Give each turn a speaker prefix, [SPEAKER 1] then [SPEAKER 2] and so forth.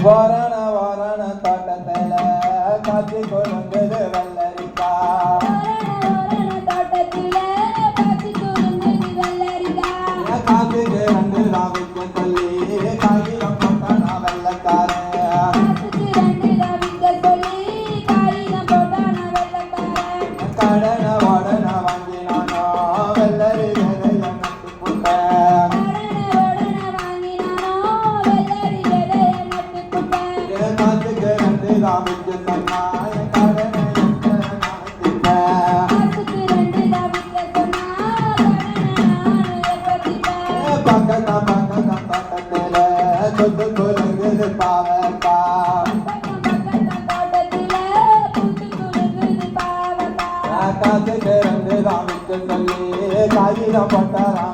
[SPEAKER 1] வாரான வாரான தோட்டத்துல காட்சி கொழுங்குது வெள்ளரிக்கா காத்துக்கு ரெண்டு ராவிக்கு சொல்லி காகிதம் போட்ட நான் வெள்ளக்காரன் கடனை உடனே வாங்கினானோ வெள்ளரி விதைய நட்டு போட்டேன் காத்துக்கு ரெண்டு ராவிக்கு சொன்னா என் கடனை பக்கத்தான் பக்கத்தான் பக்கத்துல சொத்து கொழுங்குது பாவக்கா காத்துக்கு ரெண்டு ராவிக்கு சொல்லி காகிதம் போட்டாரா